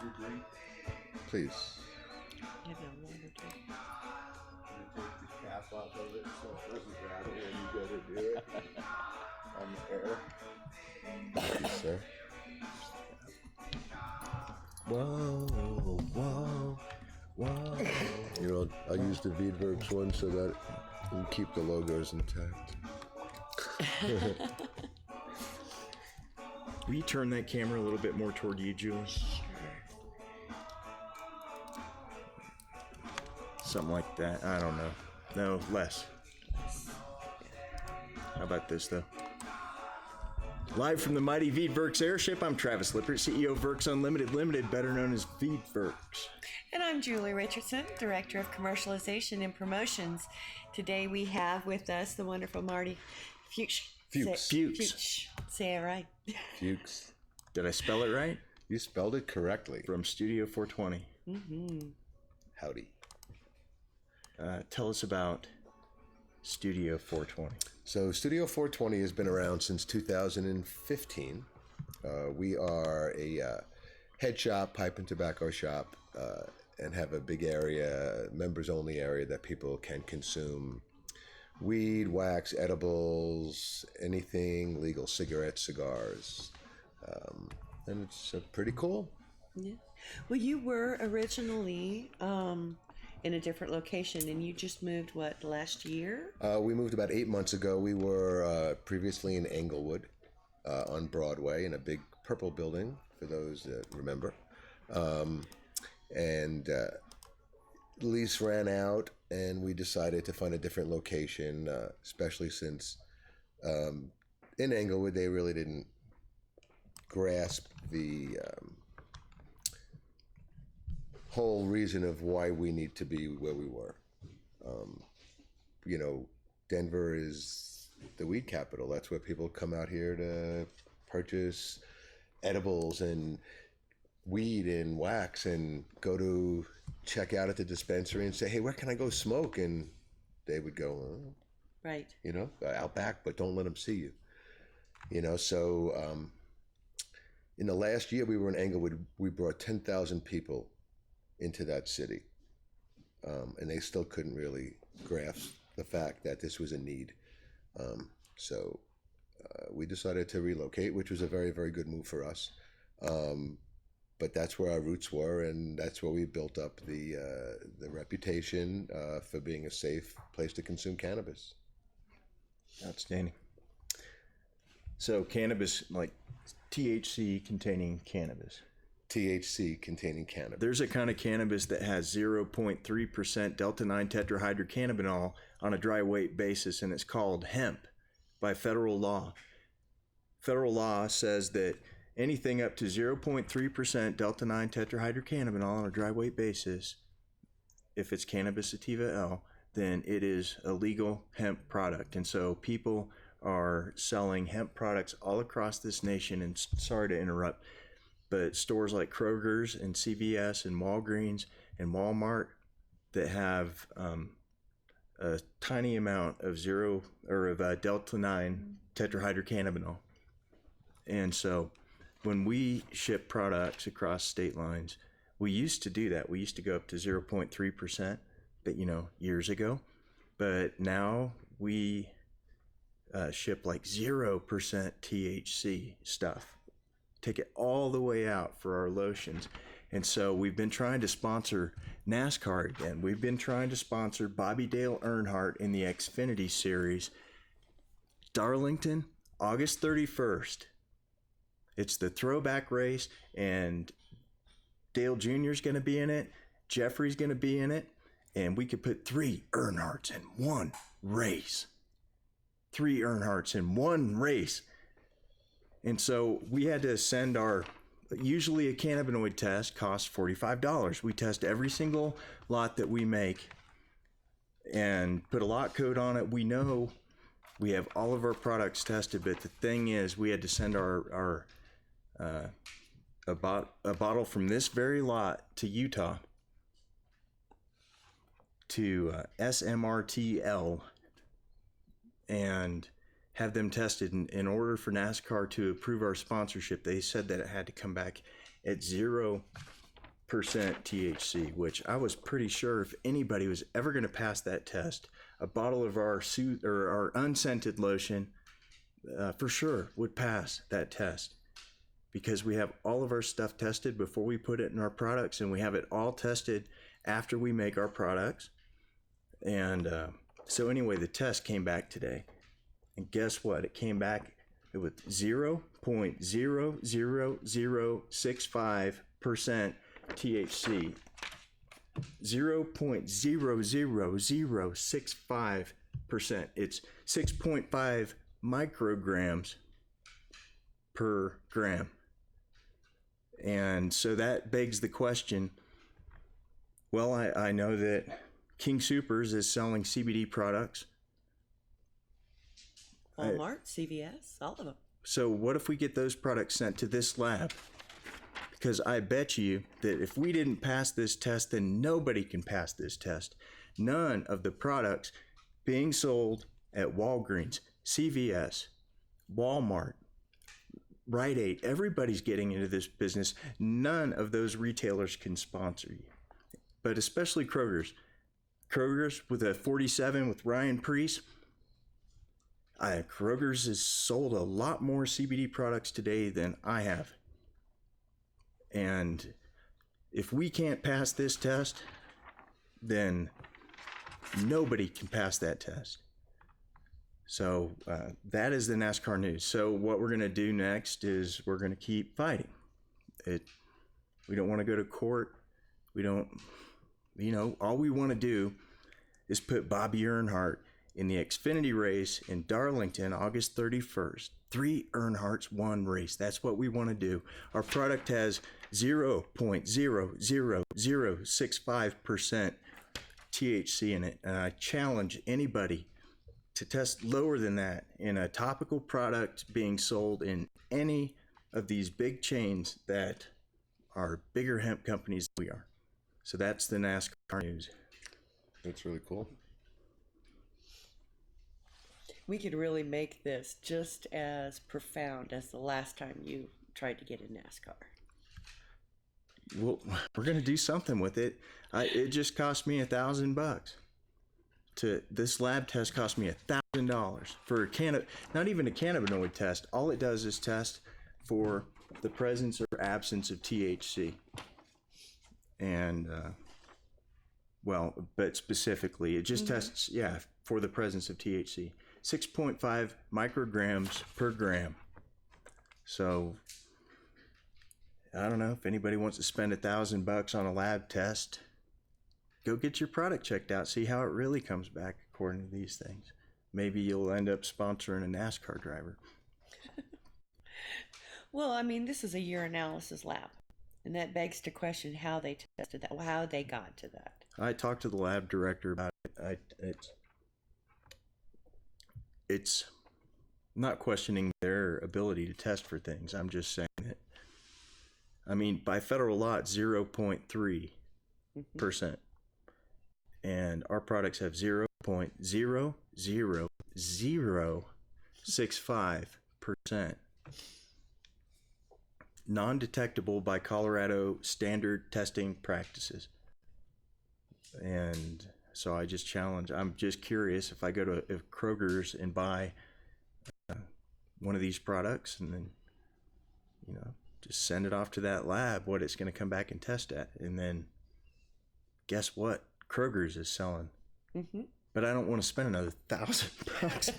your drink? Please. Give it a water too. Take the cap off of it so it doesn't rattle when you go to do it on the air. Thank you, sir. Whoa, whoa, whoa. You know, I'll use the Wiedwerks one so that you can keep the logos intact. Will you turn that camera a little bit more toward you, Julie? Something like that. I don't know. No, less. How about this, though? Live from the mighty Wiedwerks airship, I'm Travis Lippert, CEO of Werks Unlimited Limited, better known as Wiedwerks. And I'm Julie Richardson, Director of Commercialization and Promotions. Today we have with us the wonderful Marty Fuchs. Fuchs. Fuchs. Say it right. Fuchs. Did I spell it right? You spelled it correctly. From Studio 420. Mm-hmm. Howdy. Tell us about Studio 420. So Studio 420 has been around since 2015. We are a head shop, pipe and tobacco shop, and have a big area, members-only area that people can consume weed, wax, edibles, anything legal, cigarettes, cigars. And it's pretty cool. Yeah. Well, you were originally in a different location, and you just moved, what, last year? We moved about 8 months ago. We were previously in Englewood on Broadway in a big purple building, for those that remember. And lease ran out, and we decided to find a different location, especially since in Englewood they really didn't grasp the whole reason of why we need to be where we were. You know, Denver is the weed capital. That's where people come out here to purchase edibles and weed and wax and go to check out at the dispensary and say, hey, where can I go smoke? And they would go, oh, Right. you know, out back, but don't let them see you. You know, so in the last year we were in Englewood, we brought 10,000 people into that city. And they still couldn't really grasp the fact that this was a need. So we decided to relocate, which was a very, very good move for us. But that's where our roots were, and that's where we built up the reputation for being a safe place to consume cannabis. Outstanding. So cannabis, like THC containing cannabis. THC containing cannabis. There's a kind of cannabis that has 0.3% delta-9 tetrahydrocannabinol on a dry weight basis, and it's called hemp by federal law. Federal law says that anything up to 0.3% delta-9 tetrahydrocannabinol on a dry weight basis, if it's cannabis sativa L, then it is a legal hemp product. And so people are selling hemp products all across this nation. And sorry to interrupt, but stores like Kroger's and CVS and Walgreens and Walmart that have a tiny amount of delta-9 tetrahydrocannabinol. And so when we ship products across state lines, we used to do that. We used to go up to 0.3%, but years ago. But now we ship like 0% THC stuff. Take it all the way out for our lotions. And so we've been trying to sponsor NASCAR again. We've been trying to sponsor Bobby Dale Earnhardt in the Xfinity Series. Darlington, August 31st. It's the throwback race, and Dale Jr. is going to be in it. Jeffrey's going to be in it. And we could put 3 Earnhardts in one race. 3 Earnhardts in one race. And so we had to send usually a cannabinoid test costs $45. We test every single lot that we make and put a lot code on it. We know we have all of our products tested, but the thing is we had to send a bottle from this very lot to Utah to SMRTL and have them tested. In order for NASCAR to approve our sponsorship, they said that it had to come back at 0% THC, which I was pretty sure if anybody was ever going to pass that test, a bottle of our our unscented lotion for sure would pass that test, because we have all of our stuff tested before we put it in our products, and we have it all tested after we make our products. And so anyway, the test came back today, and guess what? It came back with 0.00065% THC. 0.00065%. It's 6.5 micrograms per gram. And so that begs the question, well, I know that King Soopers is selling CBD products. Walmart, CVS, all of them. So what if we get those products sent to this lab? Because I bet you that if we didn't pass this test, then nobody can pass this test. None of the products being sold at Walgreens, CVS, Walmart, Rite Aid, everybody's getting into this business. None of those retailers can sponsor you, but especially Kroger's. Kroger's with a 47 with Ryan Priest. Kroger's has sold a lot more CBD products today than I have. And if we can't pass this test, then nobody can pass that test. So that is the NASCAR news. So what we're going to do next is we're going to keep fighting. We don't want to go to court. We don't, all we want to do is put Bobby Earnhardt in the Xfinity race in Darlington, August 31st. 3 Earnhardts, 1 race. That's what we want to do. Our product has 0.00065% THC in it. And I challenge anybody to test lower than that in a topical product being sold in any of these big chains that are bigger hemp companies than we are. So that's the NASCAR news. That's really cool. We could really make this just as profound as the last time you tried to get in NASCAR. Well, we're going to do something with it. It just cost me $1,000. This lab test cost me $1,000 for a not even a cannabinoid test. All it does is test for the presence or absence of THC. And, but specifically, it just tests, for the presence of THC. 6.5 micrograms per gram. So I don't know if anybody wants to spend $1,000 on a lab test. Go get your product checked out, see how it really comes back according to these things. Maybe you'll end up sponsoring a NASCAR driver. Well, I mean, this is a urinalysis lab, and that begs to question how they tested that, how they got to that. I talked to the lab director about it. It's not questioning their ability to test for things. I'm just saying that, by federal law, it's 0.3%. And our products have 0.00065%. Non-detectable by Colorado standard testing practices. And so I just challenge, I'm just curious if I go to Kroger's and buy one of these products and then, just send it off to that lab, what it's going to come back and test at. And then guess what? Kroger's is selling. Mm-hmm. But I don't want to spend another $1,000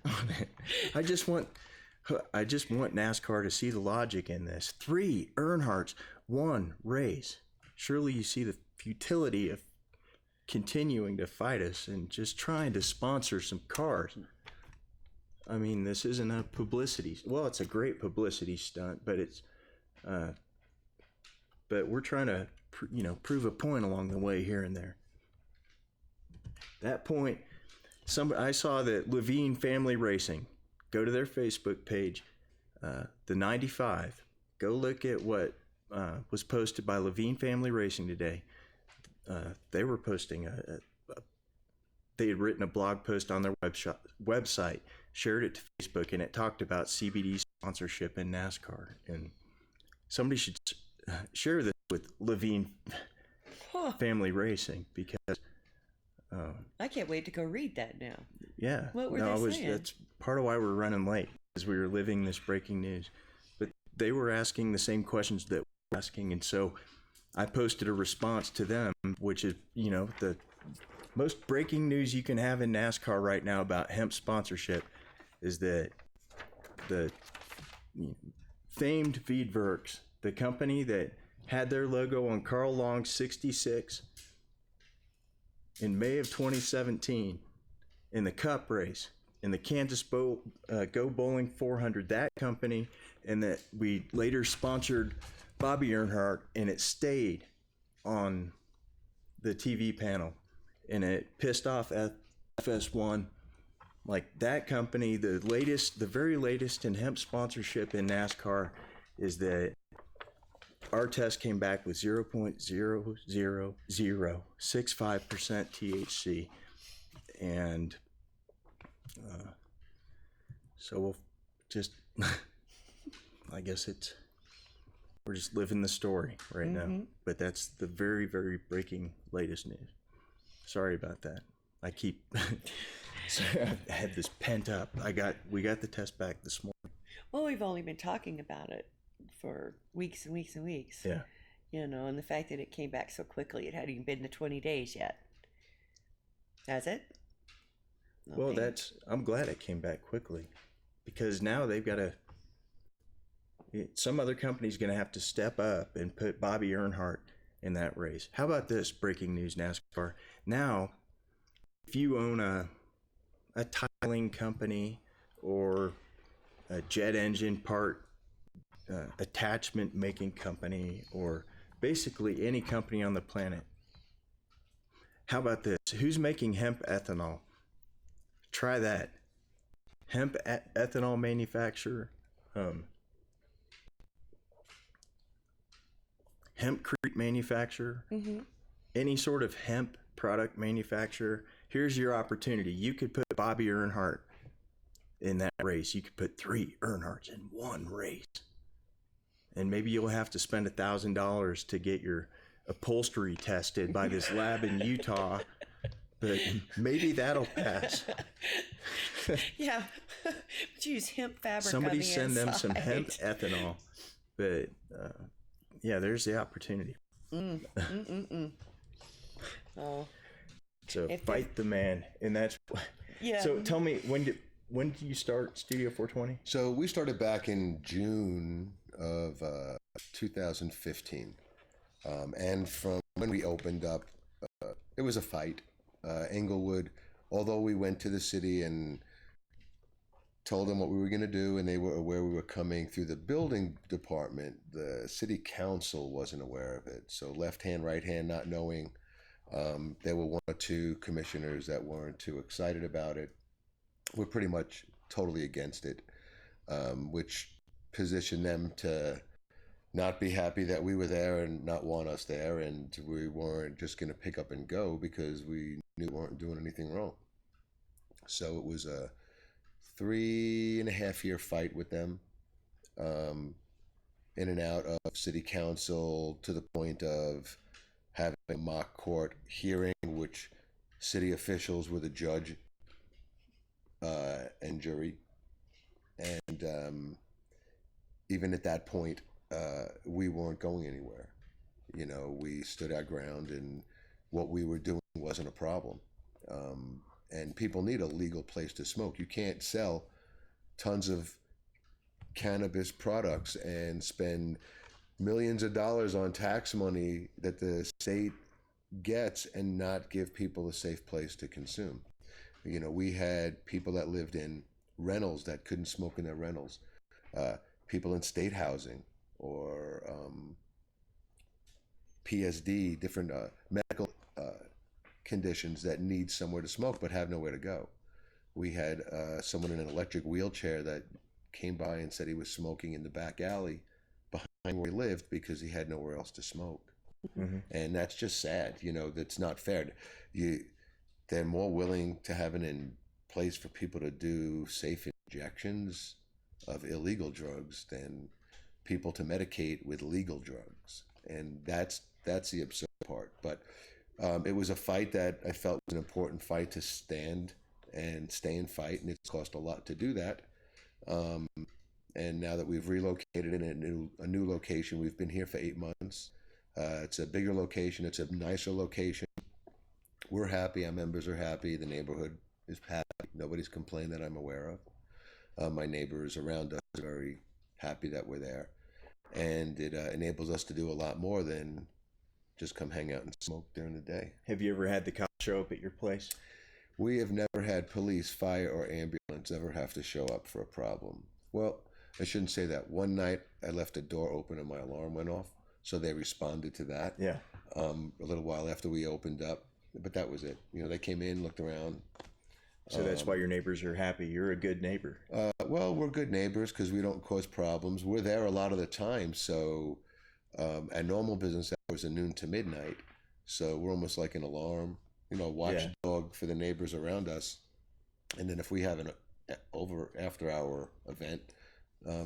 on it. I just want NASCAR to see the logic in this. 3 Earnhardts, 1 race. Surely you see the futility of continuing to fight us and just trying to sponsor some cars. This isn't a publicity. Well, it's a great publicity stunt, but it's, but we're trying to, prove a point along the way here and there. That point, I saw that Levine Family Racing. Go to their Facebook page, the 95. Go look at what was posted by Levine Family Racing today. They were posting they had written a blog post on their website, shared it to Facebook, and it talked about CBD sponsorship in NASCAR. And somebody should share this with Levine Huh. Family Racing because, I can't wait to go read that now. yeah, What were they saying? That's part of why we're running late, because we were living this breaking news. But they were asking the same questions that we're asking, and so I posted a response to them, which is, the most breaking news you can have in NASCAR right now about hemp sponsorship is that the famed Wiedwerks, the company that had their logo on Carl Long's 66 in May of 2017 in the Cup race, in the Kansas Go Bowling 400, that company, and that we later sponsored Bobby Earnhardt, and it stayed on the TV panel, and it pissed off FS1. Like, that company, the very latest in hemp sponsorship in NASCAR is that our test came back with 0.00065% THC. And so we'll just, I guess we're just living the story right now. But that's the very, very breaking latest news. Sorry about that. I keep, I had this pent up. We got the test back this morning. Well, we've only been talking about it for weeks and weeks and weeks. Yeah. And the fact that it came back so quickly, it hadn't even been the 20 days yet. Has it? Well, Okay. I'm glad it came back quickly, because now they've got some other company's going to have to step up and put Bobby Earnhardt in that race. How about this breaking news, NASCAR? Now, if you own a tiling company or a jet engine part attachment making company, or basically any company on the planet, how about this? Who's making hemp ethanol? Try that. Hemp ethanol manufacturer, hempcrete manufacturer, any sort of hemp product manufacturer. Here's your opportunity. You could put Bobby Earnhardt in that race. You could put 3 Earnhardts in one race. And maybe you'll have to spend $1,000 to get your upholstery tested by this lab in Utah, but maybe that'll pass. Yeah. But you use hemp fabric. Somebody on the send them some inside. hemp ethanol. But yeah, there's the opportunity. Oh. So If fight the man, and that's. Yeah. So tell me, when did you start Studio 420? So we started back in June of 2015, and from when we opened up, it was a fight. Englewood, although we went to the city and told them what we were going to do, and they were aware we were coming through the building department, the city council wasn't aware of it. So left hand, right hand, not knowing. There were 1 or 2 commissioners that weren't too excited about it. We're pretty much totally against it, which positioned them to not be happy that we were there and not want us there, and we weren't just going to pick up and go because we knew we weren't doing anything wrong. So it was a 3.5 year fight with them, in and out of city council, to the point of having a mock court hearing, which city officials were the judge and jury. And even at that point, we weren't going anywhere. We stood our ground, and what we were doing wasn't a problem. And people need a legal place to smoke. You can't sell tons of cannabis products and spend millions of dollars on tax money that the state gets and not give people a safe place to consume. We had people that lived in rentals that couldn't smoke in their rentals, people in state housing or PSD, different medical conditions that need somewhere to smoke but have nowhere to go. We had someone in an electric wheelchair that came by and said he was smoking in the back alley behind where he lived because he had nowhere else to smoke. And that's just sad. That's not fair. They're more willing to have it in place for people to do safe injections of illegal drugs than people to medicate with legal drugs, and that's the absurd part. But it was a fight that I felt was an important fight to stand and stay and fight, and it's cost a lot to do that. And now that we've relocated in a new location, we've been here for 8 months. It's a bigger location. It's a nicer location. We're happy. Our members are happy. The neighborhood is happy. Nobody's complained that I'm aware of. My neighbors around us are very happy that we're there. And it enables us to do a lot more than just come hang out and smoke during the day. Have you ever had the cops show up at your place? We have never had police, fire, or ambulance ever have to show up for a problem. Well, I shouldn't say that. One night I left a door open and my alarm went off, so they responded to that. Yeah. A little while after we opened up, but that was it. They came in, looked around. So that's why your neighbors are happy. You're a good neighbor. Well, we're good neighbors because we don't cause problems. We're there a lot of the time, so at normal business hours are noon to midnight, so we're almost like an alarm, watchdog for the neighbors around us. And then if we have an after hour event,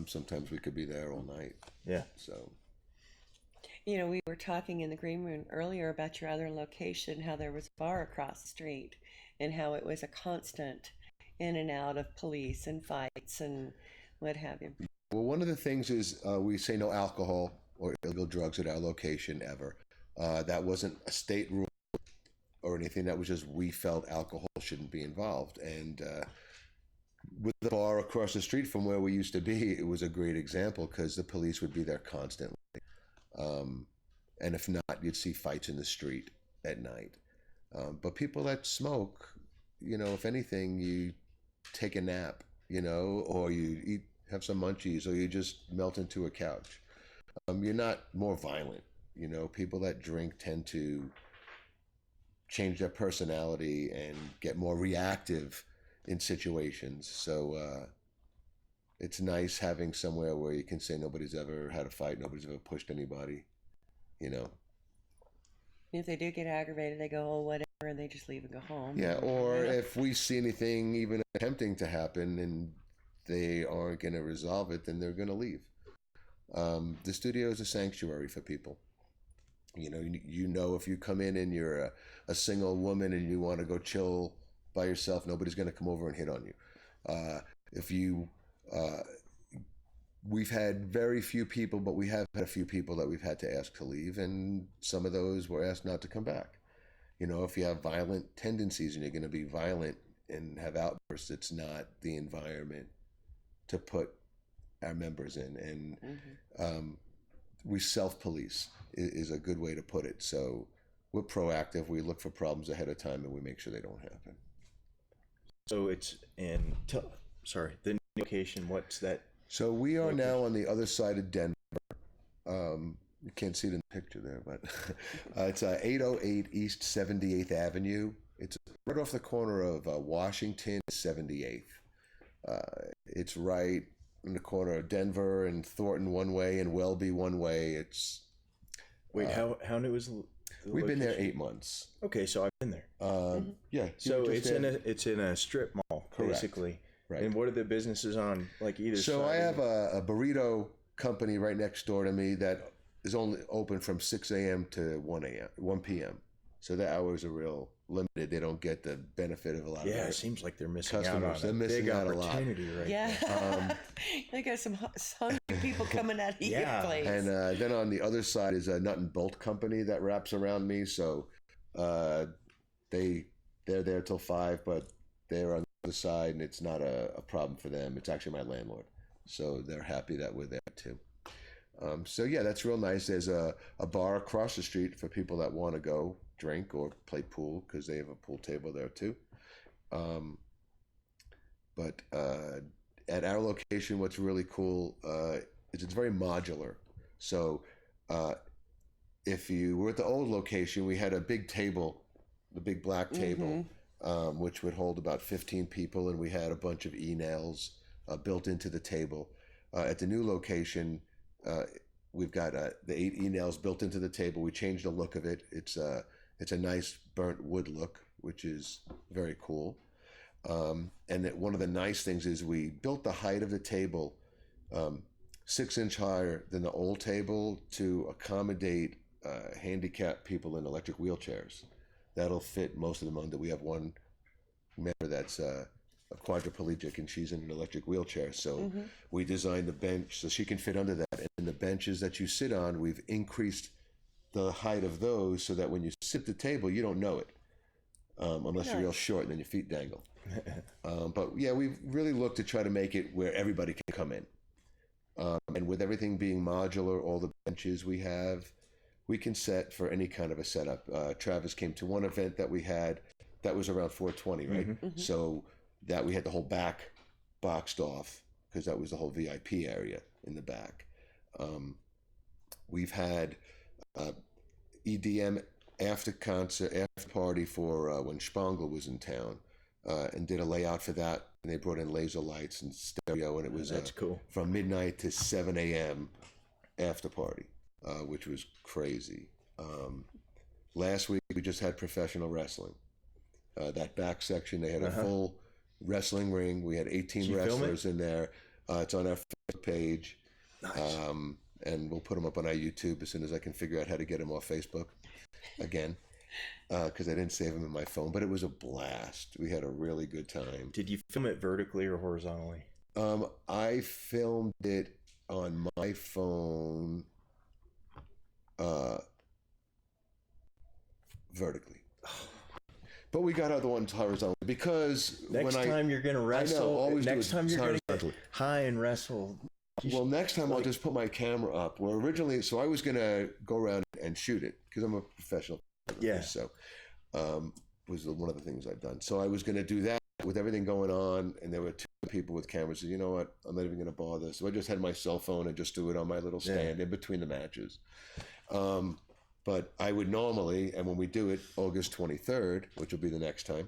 sometimes we could be there all night. Yeah. So. We were talking in the green room earlier about your other location, how there was a bar across the street, and how it was a constant in and out of police and fights and what have you. Well, one of the things is we say no alcohol or illegal drugs at our location ever. That wasn't a state rule or anything. That was just we felt alcohol shouldn't be involved. And with the bar across the street from where we used to be, it was a great example because the police would be there constantly. And if not, you'd see fights in the street at night. But people that smoke, if anything, you take a nap, or you have some munchies, or you just melt into a couch. You're not more violent. People that drink tend to change their personality and get more reactive in situations. So it's nice having somewhere where you can say nobody's ever had a fight, nobody's ever pushed anybody, If they do get aggravated, they go, oh, whatever, and they just leave and go home. Yeah, or if we see anything even attempting to happen and they aren't going to resolve it, then they're going to leave. The studio is a sanctuary for people. If you come in and you're a single woman and you want to go chill by yourself, nobody's going to come over and hit on you. We've had very few people, but we have had a few people that we've had to ask to leave, and some of those were asked not to come back. If you have violent tendencies and you're going to be violent and have outbursts, it's not the environment to put our members in. And we self-police is a good way to put it. So we're proactive. We look for problems ahead of time and we make sure they don't happen. So it's the new location, what's that? So we are now on the other side of Denver. You can't see it in the picture there, but it's 808 East 78th Avenue. It's right off the corner of Washington 78th. It's right in the corner of Denver and Thornton one way and Welby one way. It's Wait, how new is the we've been there location? 8 months. Okay, so I've been there. Yeah. So it's in a strip mall, Correct. Basically. Right. And what are the businesses on either side? So I have a burrito company right next door to me that is only open from 6 a.m. to 1 p.m. So the hours are real limited. They don't get the benefit of a lot of it seems like they're missing customers. out They're on a missing big out a lot. opportunity right Yeah. there. They got some hungry people coming out of your place. And then on the other side is a nut and bolt company that wraps around me. So they're there till 5, but they're on the other side, and it's not a problem for them. It's actually my landlord. So they're happy that we're there too. So yeah, that's real nice. There's a bar across the street for people that want to go drink or play pool because they have a pool table there too. But at our location, what's really cool is it's very modular. So if you were at the old location, we had a big table, the big black table, which would hold about 15 people, and we had a bunch of e-nails built into the table. At the new location, we've got the 8 e-nails built into the table. We changed the look of it. It's a nice burnt wood look, which is very cool. And one of the nice things is we built the height of the table 6 inch higher than the old table to accommodate handicapped people in electric wheelchairs. That'll fit most of them under. We have one member that's a quadriplegic, and she's in an electric wheelchair. So we designed the bench so she can fit under that. And the benches that you sit on, we've increased the height of those so that when you sit at the table, you don't know it, unless you're real short and then your feet dangle. But yeah, we've really looked to try to make it where everybody can come in. And with everything being modular, all the benches we have, we can set for any kind of a setup. Travis came to one event that we had that was around 420, right? So that we had the whole back boxed off because that was the whole VIP area in the back. We've had EDM after concert, after party for when Spangel was in town, and did a layout for that. And they brought in laser lights and stereo, and it was that's cool. From midnight to 7 a.m. after party, which was crazy. Last week we just had professional wrestling. That back section, they had a full wrestling ring. We had 18 wrestlers in there. It's on our Facebook page. Nice. And we'll put them up on our YouTube as soon as I can figure out how to get them off Facebook again, because I didn't save them in my phone. But it was a blast. We had a really good time. Did you film it vertically or horizontally? I filmed it on my phone vertically. But we got other ones horizontally because next time you're going to wrestle, next time you're going to get high and wrestle. Well, next time I'll just put my camera up. Well, originally, so I was going to go around and shoot it because I'm a professional photographer. So was one of the things I've done. So I was going to do that with everything going on, and there were two people with cameras. So you know what? I'm not even going to bother. So I just had my cell phone and just do it on my little stand in between the matches. But I would normally, and when we do it August 23rd, which will be the next time,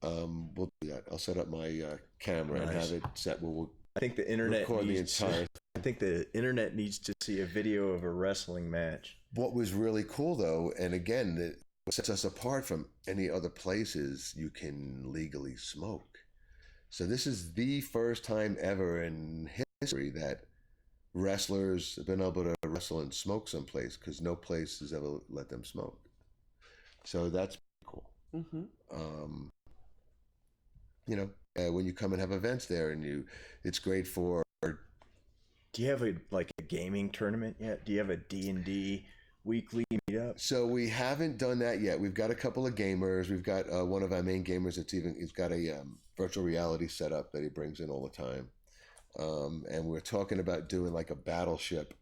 we'll do that. I'll set up my camera and have it set where we'll I think the internet record the entire. I think the internet needs to see a video of a wrestling match. What was really cool though, and again, that sets us apart from any other places you can legally smoke. So this is the first time ever in history that wrestlers have been able to wrestle and smoke someplace because no place has ever let them smoke. So that's cool. You know, when you come and have events there, and it's great for. Do you have a gaming tournament yet? Do you have a D&D weekly meetup? So we haven't done that yet. We've got a couple of gamers. We've got one of our main gamers he's got a virtual reality setup that he brings in all the time. And we're talking about doing like a battleship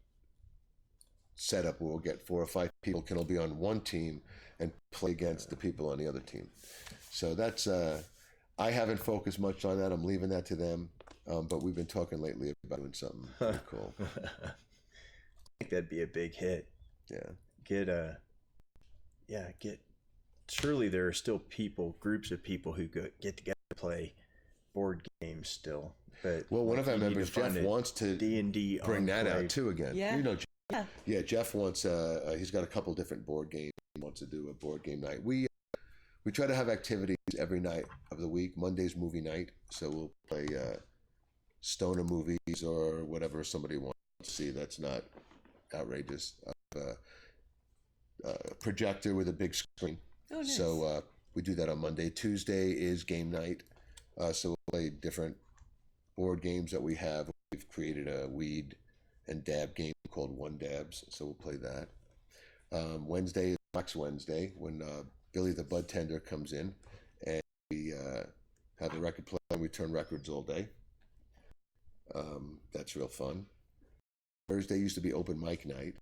setup where we'll get 4 or 5 people can all be on one team and play against the people on the other team. So that's I haven't focused much on that. I'm leaving that to them. But we've been talking lately about doing something pretty cool. I think that'd be a big hit. Yeah. Surely there are still groups of people who get together to play board games still. But one of our members, Jeff, wants to D&D bring that out too again. Yeah. You know, Jeff wants. He's got a couple different board games. He wants to do a board game night. We try to have activities every night of the week. Monday's movie night, so we'll play stoner movies or whatever somebody wants to see that's not outrageous. Projector with a big screen. Oh, nice. So we do that on Monday. Tuesday is game night. So we'll play different board games that we have. We've created a weed and dab game called One Dabs, so we'll play that. Wednesday is Fox Wednesday when Billy the Bud Tender comes in, and we have a record player and we turn records all day. That's real fun. Thursday used to be open mic night,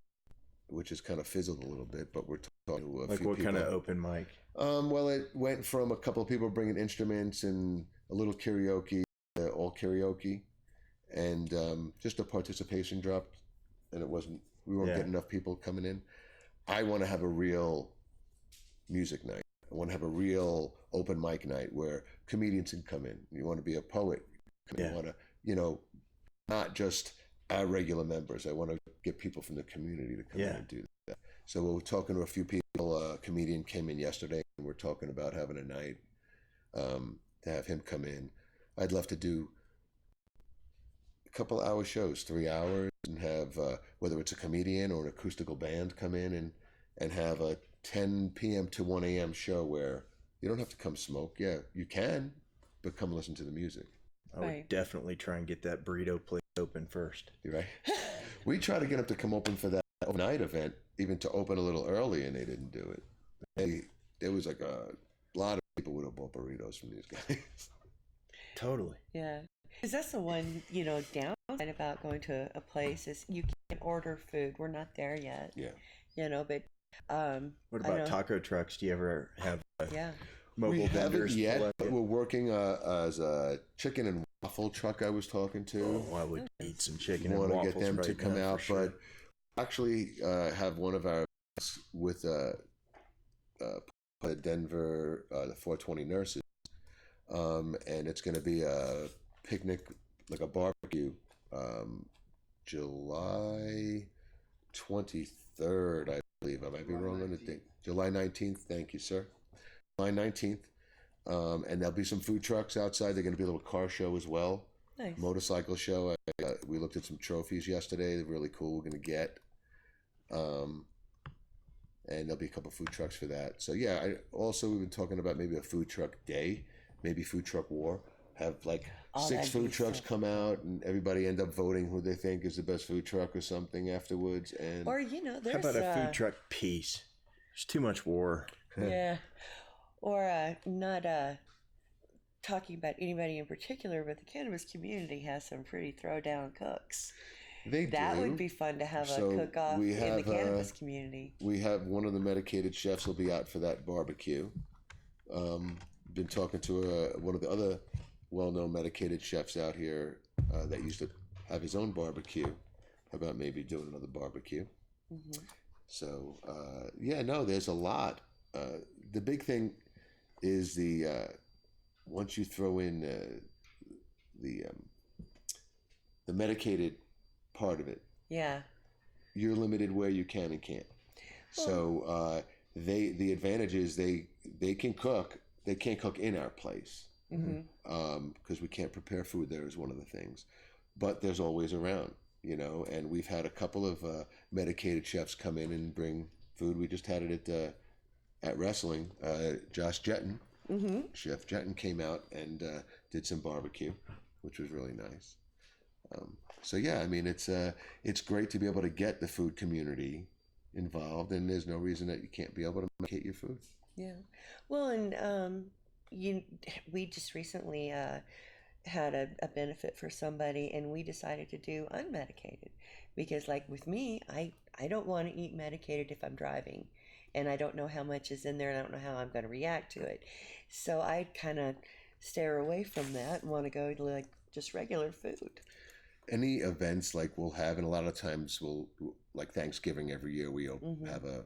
which has kind of fizzled a little bit, but we're talking to a few people. Like what kind of open mic? Well, it went from a couple of people bringing instruments and a little karaoke, all karaoke, and just a participation dropped, and we weren't getting enough people coming in. I want to have a real music night. I want to have a real open mic night where comedians can come in. You want to be a poet. You want to, not just our regular members. I want to get people from the community to come in and do that. So we're talking to a few people. A comedian came in yesterday, and we're talking about having a night to have him come in. I'd love to do couple hour shows, 3 hours, and have whether it's a comedian or an acoustical band come in and have a 10 p.m. to 1 a.m. show where you don't have to come smoke. Yeah, you can, but come listen to the music. I would Right. definitely try and get that burrito place open first. You right? We tried to get them to come open for that overnight event, even to open a little early, and they didn't do it. There was like a lot of people would have bought burritos from these guys. Totally. Yeah. Because that's the one, downside about going to a place is you can't order food. We're not there yet. Yeah. But What I about know. taco trucks? Do you ever have Yeah. mobile We haven't vendors? yet, pull up? but we're working as a chicken and waffle truck I was talking to. Oh, I would eat some chicken and Want to waffles get them right to come now, out, for sure. but actually have one of our with the Denver the 420 nurses, and it's going to be a picnic, like a barbecue, July 23rd, I believe. I might be wrong on the date. July 19th. Thank you, sir. July 19th. And there'll be some food trucks outside. There's going to be a little car show as well. Nice. Motorcycle show. We looked at some trophies yesterday. They're really cool. We're going to get. And there'll be a couple food trucks for that. So yeah, we've been talking about maybe a food truck day, maybe food truck war. Have like Oh, 6 that'd be food trucks sick. come out, and everybody end up voting who they think is the best food truck or something afterwards. And Or there's How about a food truck piece? There's too much war. Yeah. Or not talking about anybody in particular, but the cannabis community has some pretty throwdown cooks. That do. would be fun to have So a cook-off we in the have, cannabis community. We have one of the medicated chefs will be out for that barbecue. Been talking to one of the other well-known medicated chefs out here that used to have his own barbecue about maybe doing another barbecue. Mm-hmm. So there's a lot. The big thing is once you throw in the medicated part of it, Yeah. you're limited where you can and can't. So the advantage is they can cook. They can't cook in our place because we can't prepare food there is one of the things. But there's always around, and we've had a couple of medicated chefs come in and bring food. We just had it at wrestling. Josh Jetton, Chef Jetton, came out and did some barbecue, which was really nice. So yeah, I mean it's great to be able to get the food community involved, and there's no reason that you can't be able to make your food. Yeah. Well, and we just recently had a benefit for somebody, and we decided to do unmedicated because, like with me, I don't want to eat medicated if I'm driving, and I don't know how much is in there, and I don't know how I'm going to react to it. So I kind of stare away from that and want to go to like just regular food. Any events like we'll have, and a lot of times like Thanksgiving every year, we have a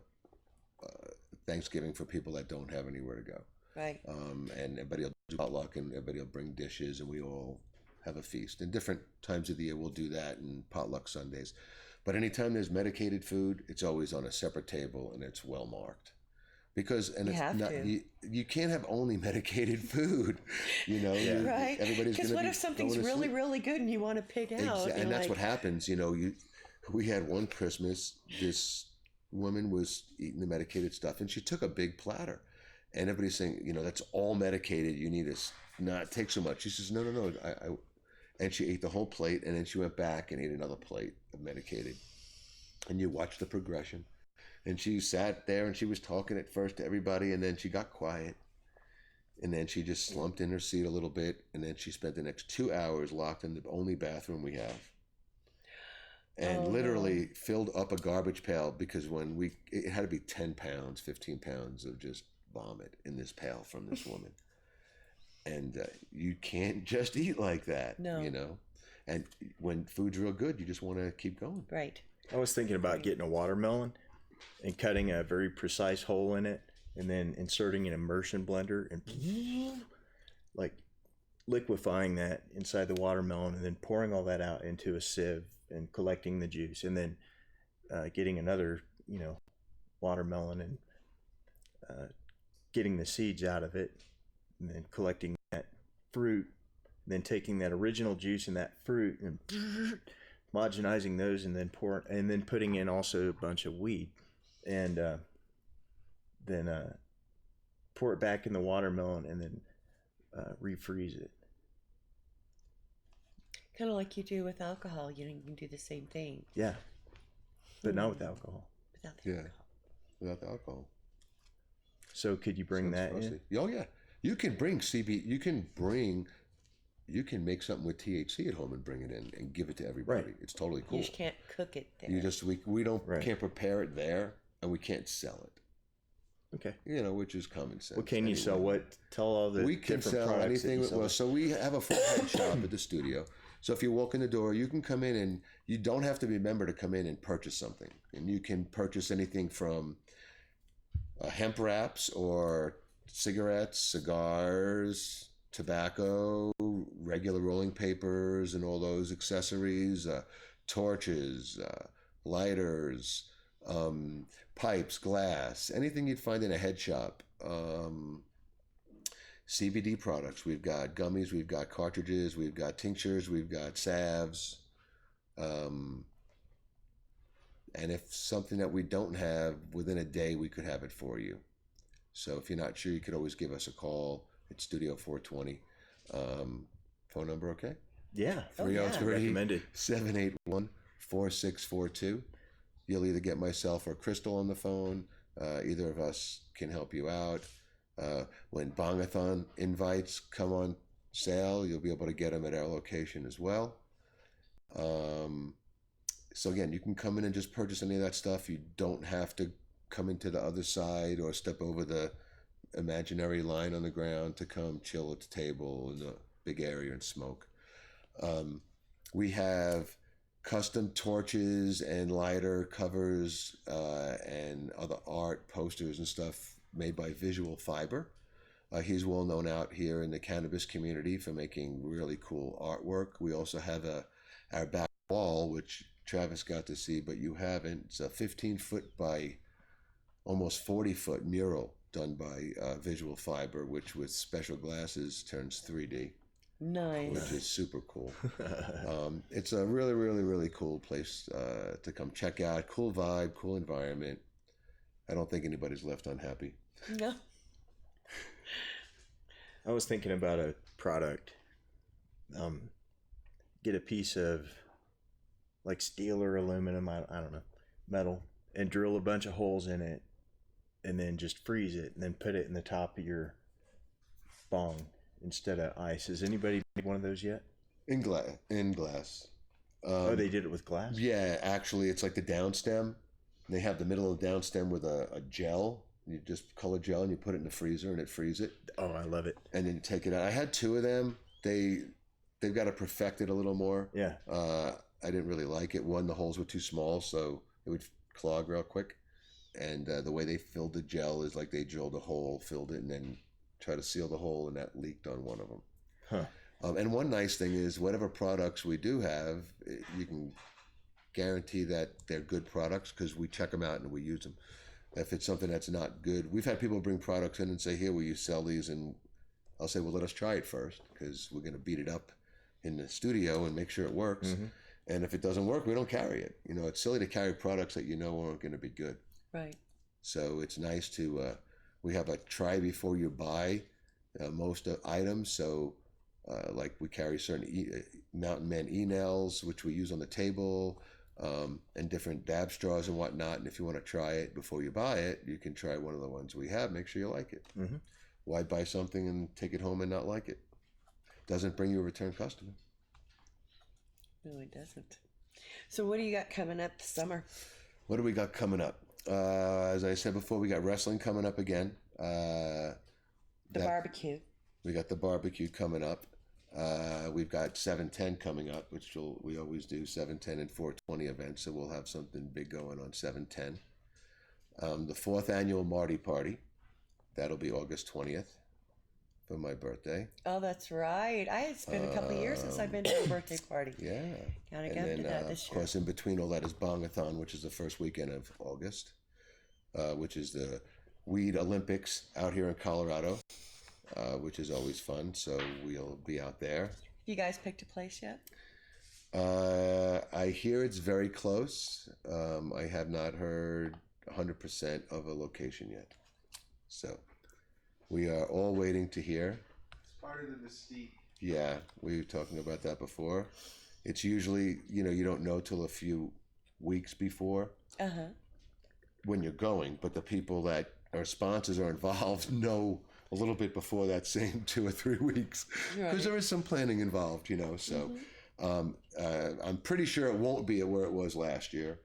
Thanksgiving for people that don't have anywhere to go. Right. And everybody will do potluck, and everybody will bring dishes, and we all have a feast. And different times of the year we'll do that, and potluck Sundays. But anytime there's medicated food, it's always on a separate table, and it's well marked. Because you can't have only medicated food, Right. Everybody's Because what if something's really, really good and you want to pick out? and that's what happens. We had one Christmas, this woman was eating the medicated stuff, and she took a big platter, and everybody's saying, that's all medicated. You need to not take so much. She says, no. And she ate the whole plate, and then she went back and ate another plate of medicated. And you watch the progression. And she sat there and she was talking at first to everybody, and then she got quiet. And then she just slumped in her seat a little bit, and then she spent the next 2 hours locked in the only bathroom we have. And literally filled up a garbage pail because it had to be 10 pounds, 15 pounds of just vomit in this pail from this woman. And you can't just eat like that, No. And when food's real good, you just want to keep going. Right. I was thinking about getting a watermelon and cutting a very precise hole in it, and then inserting an immersion blender and like liquefying that inside the watermelon, and then pouring all that out into a sieve and collecting the juice, and then getting another watermelon and getting the seeds out of it, and then collecting that fruit then taking that original juice and that fruit and homogenizing those, and then putting in also a bunch of weed, and then pour it back in the watermelon, and then refreeze it. Kind of like you do with alcohol. You can do the same thing. Yeah, but not with alcohol. Without the alcohol. Without the alcohol. So could you bring that in? Oh yeah, you can bring CB. You can make something with THC at home and bring it in and give it to everybody. Right. It's totally cool. You just can't cook it there. We don't Right. can't prepare it there, and we can't sell it. Okay. Which is common sense. What can you sell? anyway. What? Tell all the We can different sell products that anything. you sell. Well, so we have a full head shop at the studio. So if you walk in the door, you can come in, and you don't have to be a member to come in and purchase something. And you can purchase anything from hemp wraps or cigarettes, cigars, tobacco, regular rolling papers, and all those accessories, torches, lighters, pipes, glass, anything you'd find in a head shop. CBD products. We've got gummies, we've got cartridges, we've got tinctures, we've got salves. And if something that we don't have, within a day, we could have it for you. So if you're not sure, you could always give us a call. It's Studio 420. Phone number, okay? Yeah. 303 Recommended. 781-4642. You'll either get myself or Crystal on the phone. Either of us can help you out. When Bongathon invites come on sale, you'll be able to get them at our location as well. So again, you can come in and just purchase any of that stuff. You don't have to come into the other side or step over the imaginary line on the ground to come chill at the table in the big area and smoke. We have custom torches and lighter covers and other art posters and stuff made by Visual Fiber. He's well known out here in the cannabis community for making really cool artwork. We also have our back wall, which Travis got to see, but you haven't. It's a 15-foot by almost 40-foot mural done by Visual Fiber, which with special glasses turns 3D. Nice. Which is super cool. It's a really, really, really cool place to come check out. Cool vibe, cool environment. I don't think anybody's left unhappy. No. I was thinking about a product. Get a piece of like steel or aluminum, I don't know, metal, and drill a bunch of holes in it, and then just freeze it, and then put it in the top of your bong instead of ice. Has anybody made one of those yet? In glass. They did it with glass? Yeah, actually, it's like the downstem. They have the middle of the downstem with a gel. You just color gel and you put it in the freezer and it freezes it. Oh, I love it. And then you take it out. I had two of them. They've got to perfect it a little more. Yeah. I didn't really like it. One, the holes were too small, so it would clog real quick. And the way they filled the gel is like they drilled a hole, filled it, and then tried to seal the hole, and that leaked on one of them. Huh. And one nice thing is whatever products we do have, you can guarantee that they're good products because we check them out and we use them. If it's something that's not good, we've had people bring products in and say, here, will you sell these? And I'll say, well, let us try it first because we're going to beat it up in the studio and make sure it works. Mm-hmm. And if it doesn't work, we don't carry it. It's silly to carry products that aren't going to be good. Right. So it's nice to, we have a try before you buy most items. So like we carry certain Mountain Man e-nails, which we use on the table, and different dab straws and whatnot. And if you want to try it before you buy it, you can try one of the ones we have. Make sure you like it. Mm-hmm. Why buy something and take it home and not like it? Doesn't bring you a return customer. No, it doesn't. So what do you got coming up this summer? What do we got coming up? As I said before, we got wrestling coming up again. The barbecue. We got the barbecue coming up. We've got 710 coming up, which we always do 710 and 420 events, so we'll have something big going on 710. The 4th annual Marty party, that'll be August 20th for my birthday. Oh, that's right. It's been a couple of years since I've been to a birthday party. Yeah. Gotta go to that this Of year. course, in between all that is Bongathon, which is the first weekend of August, which is the Weed Olympics out here in Colorado. Which is always fun, so we'll be out there. You guys picked a place yet? I hear it's very close. I have not heard 100% of a location yet. So we are all waiting to hear. It's part of the mystique. Yeah, we were talking about that before. It's usually, you don't know till a few weeks before when you're going, but the people that are sponsors or involved know a little bit before that same 2 or 3 weeks, because there is some planning involved, so I'm pretty sure it won't be at where it was last year.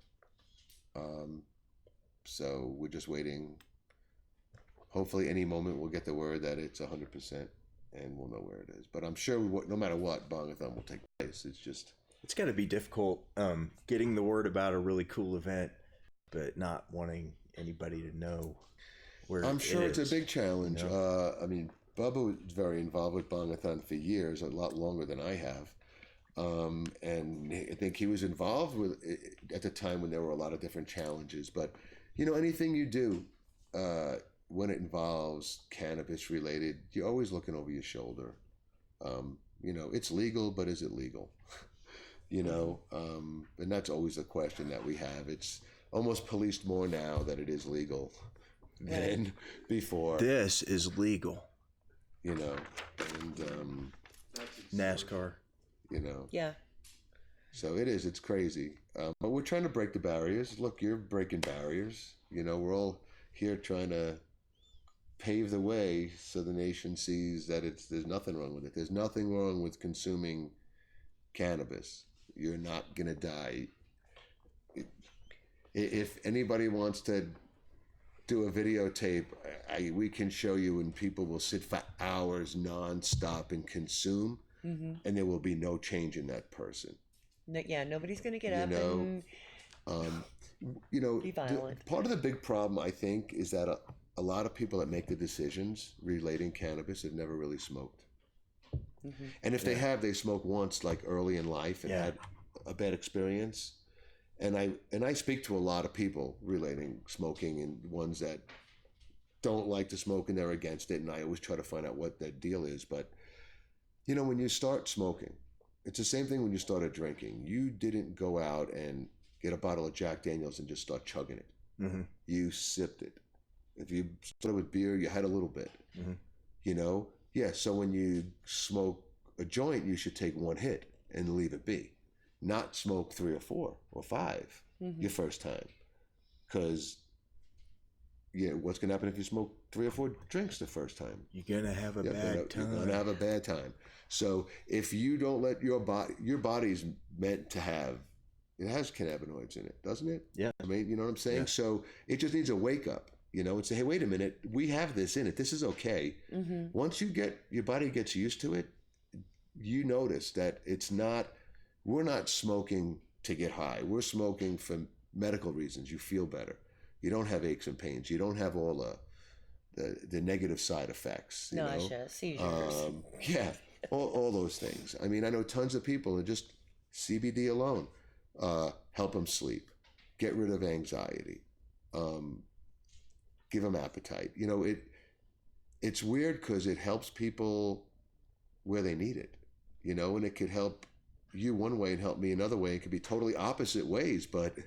So we're just waiting. Hopefully any moment we'll get the word that it's 100% and we'll know where it is. But I'm sure no matter what, Bongathon will take place. It's got to be difficult getting the word about a really cool event, but not wanting anybody to know where I'm sure it's a big challenge. You I mean, Bubba was very involved with Bongathon for years, a lot longer than I have. And I think he was involved with at the time when there were a lot of different challenges. But, anything you do when it involves cannabis related, you're always looking over your shoulder. It's legal, but is it legal? And that's always a question that we have. It's almost policed more now that it is legal than before. This is legal. And NASCAR. Yeah. So it is. It's crazy. But we're trying to break the barriers. Look, you're breaking barriers. We're all here trying to pave the way so the nation sees that there's nothing wrong with it. There's nothing wrong with consuming cannabis. You're not going to die. If anybody wants to do a videotape, we can show you, and people will sit for hours nonstop and consume, and there will be no change in that person. Yeah, nobody's going to get up and be violent. Part of the big problem, I think, is that a lot of people that make the decisions relating cannabis have never really smoked. And if they have, they smoked once, like early in life, and had a bad experience. And I speak to a lot of people relating smoking, and ones that don't like to smoke and they're against it. And I always try to find out what that deal is. But, when you start smoking, it's the same thing when you started drinking. You didn't go out and get a bottle of Jack Daniels and just start chugging it. You sipped it. If you started with beer, you had a little bit. So when you smoke a joint, you should take one hit and leave it be. Not smoke 3 or 4 or 5 your first time. Because, what's going to happen if you smoke 3 or 4 drinks the first time? You're going to have a bad time. You're going to have a bad time. So if you don't let your body's meant to have, it has cannabinoids in it, doesn't it? Yeah. I mean, you know what I'm saying? Yeah. So it just needs a wake up, and say, hey, wait a minute, we have this in it. This is okay. Once your body gets used to it, you notice that we're not smoking to get high. We're smoking for medical reasons. You feel better. You don't have aches and pains. You don't have all the negative side effects. Nausea, seizures. All those things. I mean, I know tons of people that just CBD alone help them sleep, get rid of anxiety, give them appetite. It's weird because it helps people where they need it, and it could help you one way and help me another way. It could be totally opposite ways, but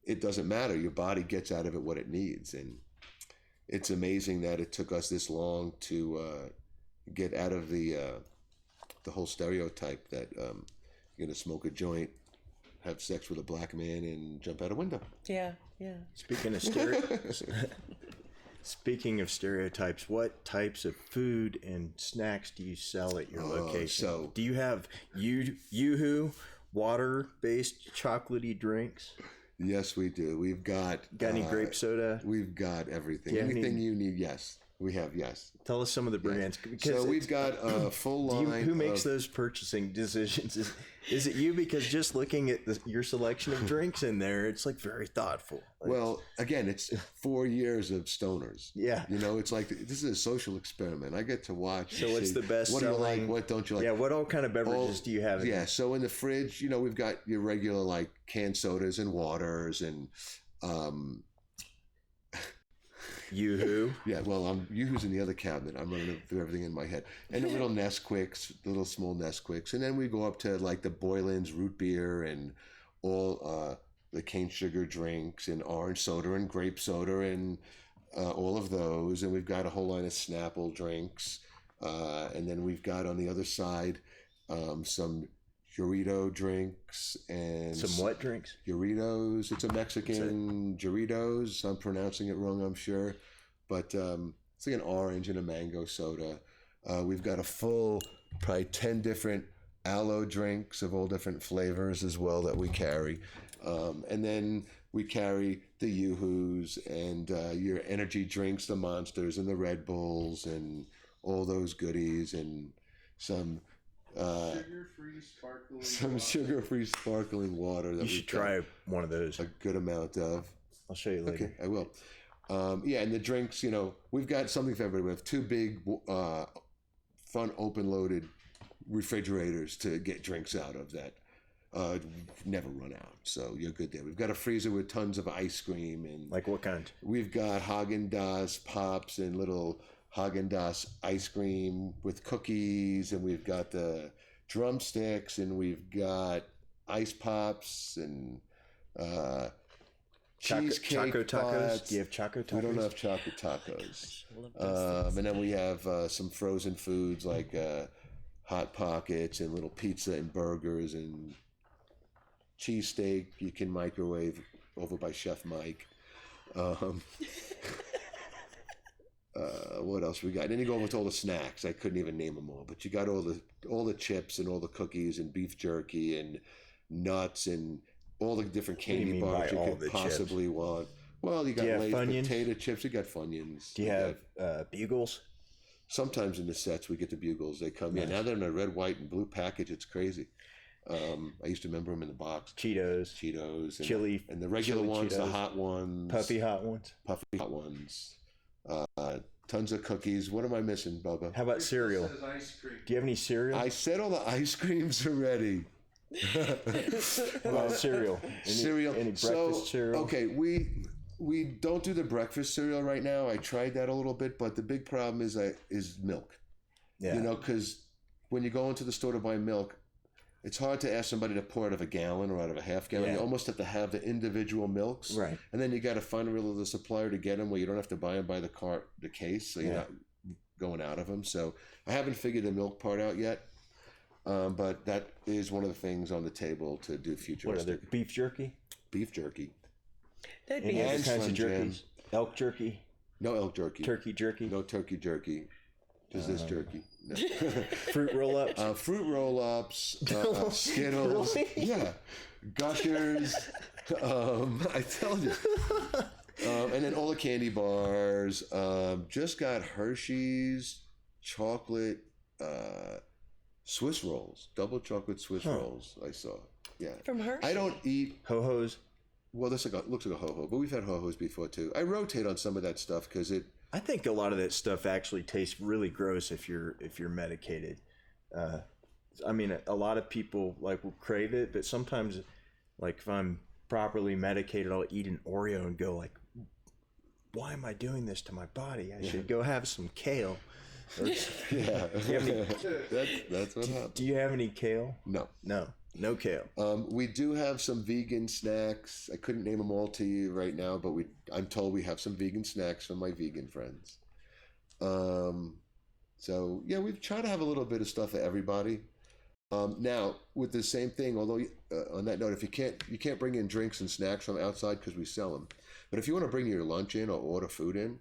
it doesn't matter. Your body gets out of it what it needs. And it's amazing that it took us this long to get out of the whole stereotype that you're going to smoke a joint, have sex with a black man, and jump out a window. Yeah. Speaking of stereotypes, what types of food and snacks do you sell at your location? Do you have Yoo-hoo, water-based chocolatey drinks? Yes, we do. We've got any grape soda? We've got everything. Anything you need, yes. We have, yes. Tell us some of the brands. So we've got a full line. Who makes those purchasing decisions? Is it you? Because just looking at your selection of drinks in there, it's like very thoughtful. Well, again, it's 4 years of stoners. Yeah. It's like this is a social experiment. I get to watch. So what's the best What selling? do you like? What don't you like? Yeah. What all kind of beverages do you have? Yeah. So in the fridge, we've got your regular like canned sodas and waters and Yoo-hoo. Yeah, well, Yoo-hoo's in the other cabinet. I'm running through everything in my head. And the little Nesquiks, the little small Nesquiks. And then we go up to like the Boylan's root beer and all the cane sugar drinks and orange soda and grape soda and all of those. And we've got a whole line of Snapple drinks. And then we've got on the other side some Dorito drinks and Some what drinks? Doritos. It's a Mexican Doritos. I'm pronouncing it wrong, I'm sure, but it's like an orange and a mango soda. We've got a full, probably 10 different aloe drinks of all different flavors as well that we carry, and then we carry the Yoo-hoos and your energy drinks, the Monsters and the Red Bulls and all those goodies and some. Sugar-free sparkling Some water. sugar-free sparkling water that You should try one of those. a good amount of. I'll show you later. Okay, I will. Yeah, and the drinks, we've got something for everybody. We have two big front open-loaded refrigerators to get drinks out of that never run out. So you're good there. We've got a freezer with tons of ice cream and Like what kind? we've got Haagen-Dazs pops and little Haagen-Dazs ice cream with cookies, and we've got the drumsticks, and we've got ice pops and cheesecake Choco tacos? pots. Do you have choco tacos? We don't have chocolate tacos. I love those things. And then we have some frozen foods like Hot Pockets and little pizza and burgers and cheesesteak you can microwave over by Chef Mike. What else we got? And then you go over to all the snacks. I couldn't even name them all, but you got all the chips and all the cookies and beef jerky and nuts and all the different do you candy mean bars by you all could the possibly want. Well, you got you have Lay's Funyuns? potato chips. You got Funyuns. Do you have bugles? Sometimes in the sets we get the bugles. They come in. Nice. Now they're in a red, white, and blue package. It's crazy. I used to remember them in the box. Cheetos, Cheetos, and, chili, and the regular chili ones, the Cheetos. hot ones, puffy hot ones. puffy hot ones. Tons of cookies. What am I missing, Bubba? How about cereal? Says ice cream. Do you have any cereal? I said all the ice creams already. What about cereal? Cereal. Any breakfast So, cereal? Okay, we don't do the breakfast cereal right now. I tried that a little bit, but the big problem is milk. Yeah. Because when you go into the store to buy milk, it's hard to ask somebody to pour out of a gallon or out of a half gallon. Yeah. You almost have to have the individual milks, Right. and then you got to find a real supplier to get them where you don't have to buy them by the case, so you're Yeah. not going out of them. So I haven't figured the milk part out yet, but that is one of the things on the table to do What futuristic. other beef jerky? Beef jerky. That'd Any be other And kinds Slim of jerkies? Elk jerky, No elk jerky. turkey jerky, No turkey jerky. Just this jerky. No. fruit roll-ups. Fruit roll-ups, No. Skittles, Really? yeah, Gushers. I tell you, and then all the candy bars. Just got Hershey's chocolate Swiss rolls, double chocolate Swiss rolls. I saw, yeah. from her. I don't eat. Ho-hos. Well, this looks like a ho-ho, but we've had ho-hos before too. I rotate on some of that stuff because it. I think a lot of that stuff actually tastes really gross if you're medicated. I mean, a lot of people like will crave it, but sometimes, like if I'm properly medicated, I'll eat an Oreo and go like, "Why am I doing this to my body? I should go have some kale." Or, Yeah, any- that's what happened. do you have any kale? No. No kale. We do have some vegan snacks. I couldn't name them all to you right now, but I'm told we have some vegan snacks from my vegan friends. So yeah, we've tried to have a little bit of stuff for everybody. Now with the same thing, although on that note, if you can't bring in drinks and snacks from outside because we sell them. But if you want to bring your lunch in or order food in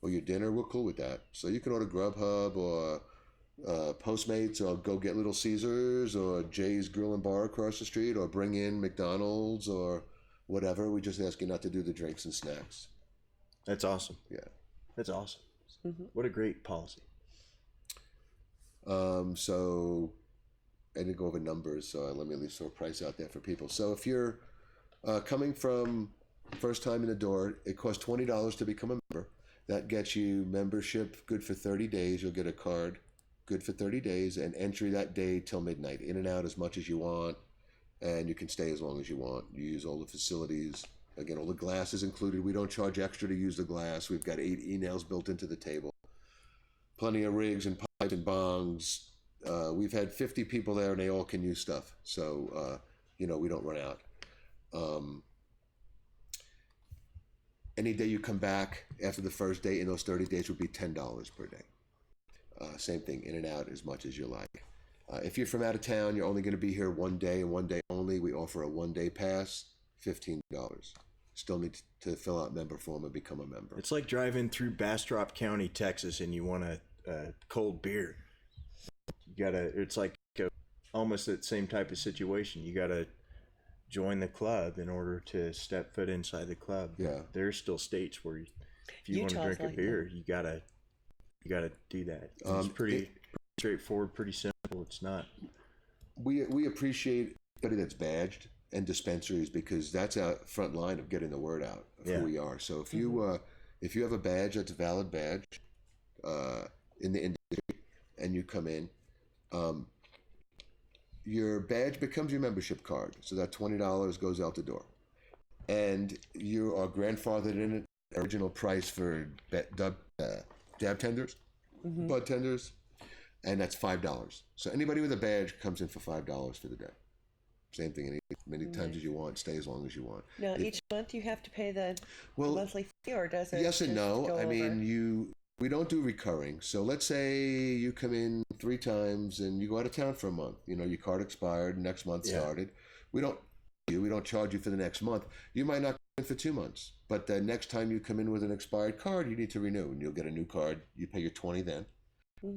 or your dinner, we're cool with that. So you can order Grubhub or Postmates, or go get Little Caesars or Jay's Grill and Bar across the street, or bring in McDonald's or whatever. We just ask you not to do the drinks and snacks. That's awesome. Yeah. That's awesome. Mm-hmm. What a great policy. So I didn't go over numbers, so let me at least throw a price out there for people. So if you're coming from first time in the door, it costs $20 to become a member. That gets you membership good for 30 days. You'll get a card good for 30 days and entry that day till midnight. In and out as much as you want, and you can stay as long as you want. You use all the facilities Again, all the glass is included. We don't charge extra to use the glass. We've got 8 e-nails built into the table. Plenty of rigs and pipes and bongs. We've had 50 people there, and they all can use stuff. So, we don't run out. Any day you come back after the first day in those 30 days would be $10 per day. Same thing, in and out as much as you like. If you're from out of town, you're only going to be here one day and one day only. We offer a one-day pass, $15. Still need to fill out member form and become a member. It's like driving through Bastrop County, Texas, and you want a cold beer. It's like almost that same type of situation. You gotta join the club in order to step foot inside the club. Yeah. There's still states where if you want to drink a beer, you gotta do that. It's pretty straightforward, pretty simple. It's not. We appreciate everybody that's badged and dispensaries, because that's a front line of getting the word out of who we are. So if you have a badge that's a valid badge in the industry and you come in, your badge becomes your membership card. So that $20 goes out the door, and you are grandfathered in at the original price for dab tenders, bud tenders, and that's $5. So anybody with a badge comes in for $5 for the day. Same thing, many times as you want, stay as long as you want. Now, each month you have to pay the monthly fee, or does it? Yes and no. Go I over? mean, we don't do recurring. So let's say you come in 3 times and you go out of town for a month. Your card expired, next month started. We don't charge you for the next month. You might not come in for 2 months, but the next time you come in with an expired card, you need to renew, and you'll get a new card. You pay your $20 then,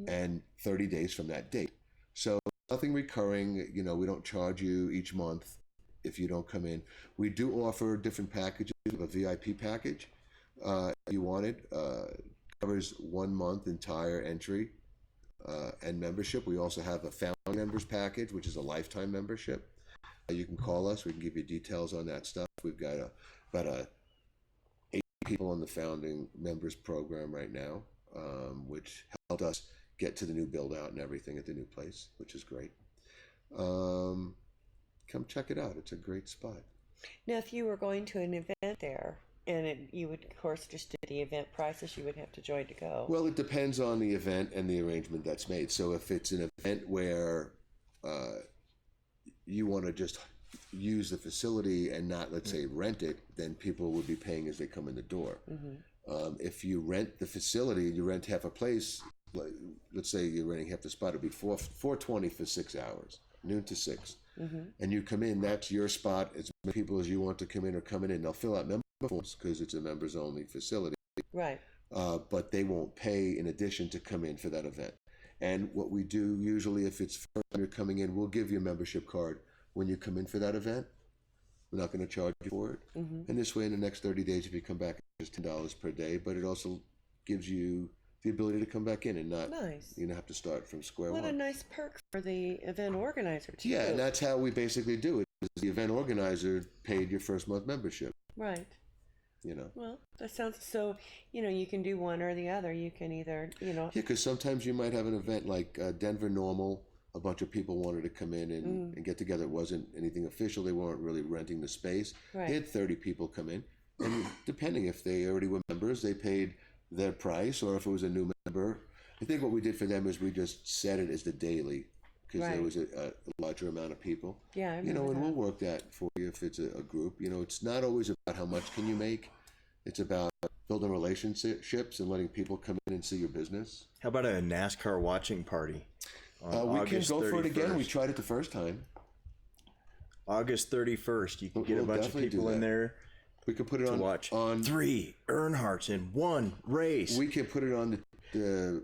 and 30 days from that date. So nothing recurring. We don't charge you each month if you don't come in. We do offer different packages. We have a VIP package. If you want it, covers 1 month entire entry and membership. We also have a founding members package, which is a lifetime membership. You can call us. We can give you details on that stuff. We've got about 8 people on the founding members program right now, which helped us get to the new build out and everything at the new place, which is great. Come check it out. It's a great spot. Now, if you were going to an event there, and you would, of course, just do the event prices, you would have to join to go. Well, it depends on the event and the arrangement that's made. So if it's an event where you want to just use the facility and not, let's say, rent it, then people would be paying as they come in the door. If you rent the facility, you rent half a place. Let's say you're renting half the spot. It'd be $420 for 6 hours, noon to 6. And you come in, that's your spot. As many people as you want to come in are coming in. They'll fill out member forms because it's a members only facility. Right. But they won't pay in addition to come in for that event. And what we do usually, if it's first time you're coming in, we'll give you a membership card when you come in for that event. We're not going to charge you for it. And this way, in the next 30 days, if you come back, it's $10 per day. But it also gives you the ability to come back in and not have to start from square one. What a nice perk for the event organizer too. Yeah, and that's how we basically do it. The event organizer paid your first month membership. Right. Well, that sounds so. You can do one or the other. You can either Yeah, because sometimes you might have an event like Denver Normal. A bunch of people wanted to come in and get together. It wasn't anything official. They weren't really renting the space. Right. They had 30 people come in, and depending if they already were members, they paid their price, or if it was a new member. I think what we did for them is we just set it as the daily, because there was a larger amount of people. Yeah, I remember and that. we'll work that for you if it's a group. It's not always about how much can you make. It's about building relationships and letting people come in and see your business. How about a NASCAR watching party? We can go 31st. for it again. We tried it the first time. August 31st. You can get a bunch of people in there. We could put it on watch 3 Earnhardts in one race. We can put it on the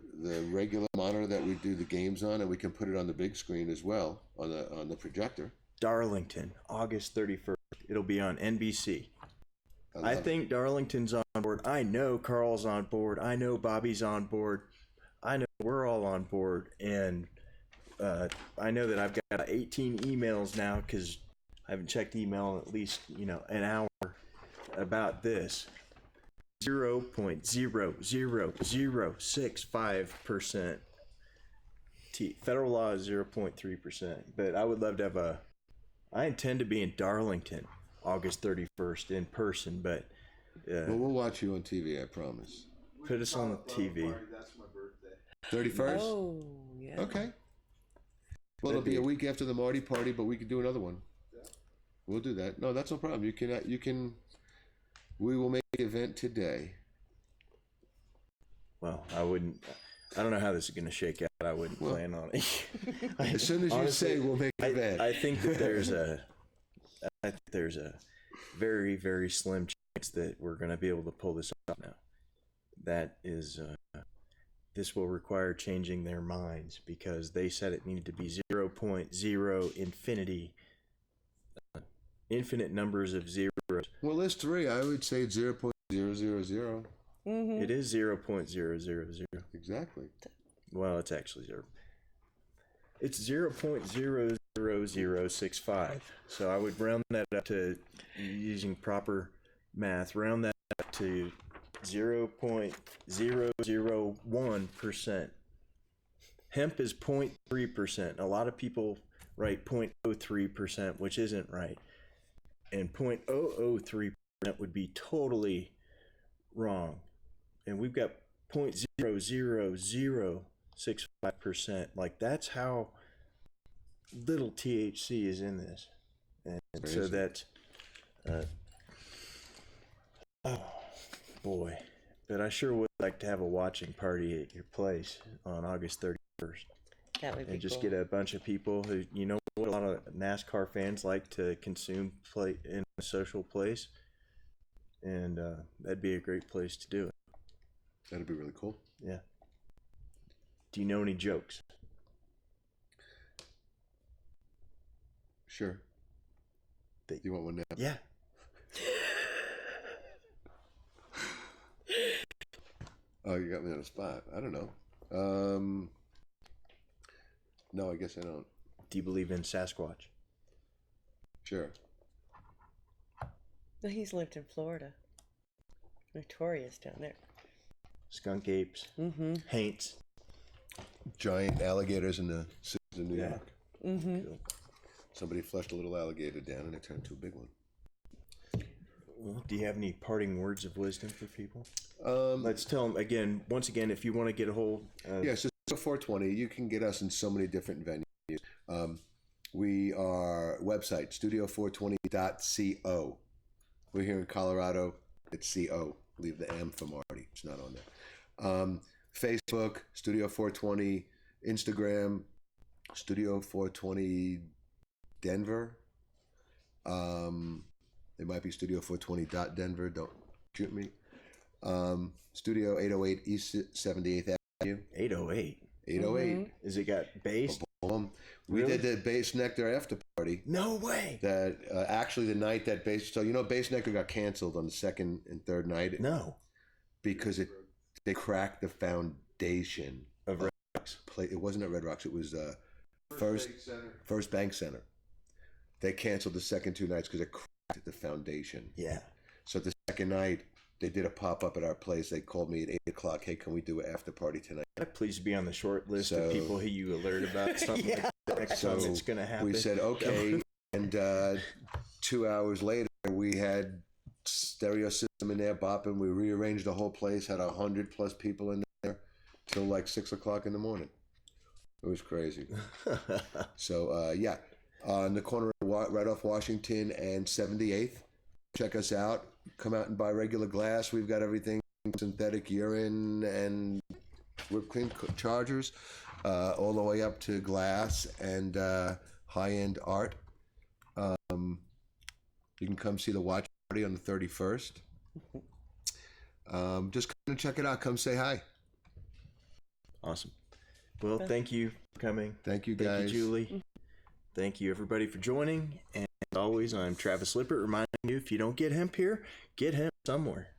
regular monitor that we do the games on, and we can put it on the big screen as well on the projector. Darlington, August 31st. It'll be on NBC. I think Darlington's on board. I know Carl's on board. I know Bobby's on board. I know we're all on board, and I know that I've got 18 emails now because I haven't checked email in at least an hour about this. 0.00065%. Federal law is 0.3%, but I would love to have I intend to be in Darlington August 31st in person, but Well, we'll watch you on TV, I promise. put us on the TV. That's my birthday. 31st? Oh, yeah. Okay. Well, it'll be a week after the Marty party, but we could do another one. We'll do that. No, that's no problem. You can. We will make the event today. Well, I don't know how this is going to shake out. I wouldn't plan on it. As soon as you say we'll make the event. I think that there's a very, very slim chance that we're going to be able to pull this off now. That is, this will require changing their minds because they said it needed to be 0.0 infinite numbers of zeros. Well, there's 3. I would say 0.000. Mm-hmm. It is 0.000. Exactly. Well, it's actually 0. It's 0.00065. So I would round that up to, using proper math, round that up to 0.001%. Hemp is 0.3%. A lot of people write 0.03%, which isn't right. And 0.003% would be totally wrong. And we've got 0.00065%. Like, that's how little THC is in this. And so that's, oh boy. But I sure would like to have a watching party at your place on August 31st. That would be And just cool. get a bunch of people who, you know, what a lot of NASCAR fans like to consume play in a social place. And that'd be a great place to do it. That'd be really cool. Yeah. Do you know any jokes? Sure. You want one now? Yeah. Oh, you got me on the spot. I don't know. No, I guess I don't. Do you believe in Sasquatch? Sure. No, he's lived in Florida. Notorious down there. Skunk apes, Mm-hmm. haints. Giant alligators in the cities of New Yeah. York. Mm-hmm. Cool. Somebody flushed a little alligator down and it turned into a big one. Well, do you have any parting words of wisdom for people? Um, Let's tell them again. Once again, if you want to get a hold. Yeah, so 420, you can get us in so many different venues. We are website, studio420.co. We're here in Colorado. It's CO. Leave the M for Marty. It's not on there. Facebook, Studio 420. Instagram, Studio 420 Denver. It might be Studio 420.Denver. Don't shoot me. Studio 808 East 78th Avenue. 808. 808. Is it got bass? We Really? did the Bass Nectar after party. No way. That actually the night that Bass, so you know, Bass Nectar got canceled on the second and third night No. because they cracked the foundation Of Red Rocks. It wasn't at Red Rocks. It was First Bank Center. They canceled the second 2 nights because it cracked the foundation. Yeah. So the second night they did a pop up at our place. They called me at 8:00. Hey, can we do an after party tonight? Please be on the short list So- of people who you alert about something Yeah. like that next time it's going to happen. We said okay, and 2 hours later we had stereo system in there bopping. We rearranged the whole place. Had 100+ people in there till like 6:00 in the morning. It was crazy. So yeah, on the corner of right off Washington and 78th. Check us out. Come out and buy regular glass. We've got everything: synthetic urine and whipped cream chargers, all the way up to glass and high-end art. You can come see the watch party on the 31st. Just come and check it out. Come say hi. Awesome. Well, thank you for coming. Thank you, Thank guys. you, Julie. Thank you, everybody, for joining. And as always, I'm Travis Lippert, reminding you, if you don't get hemp here, get hemp somewhere.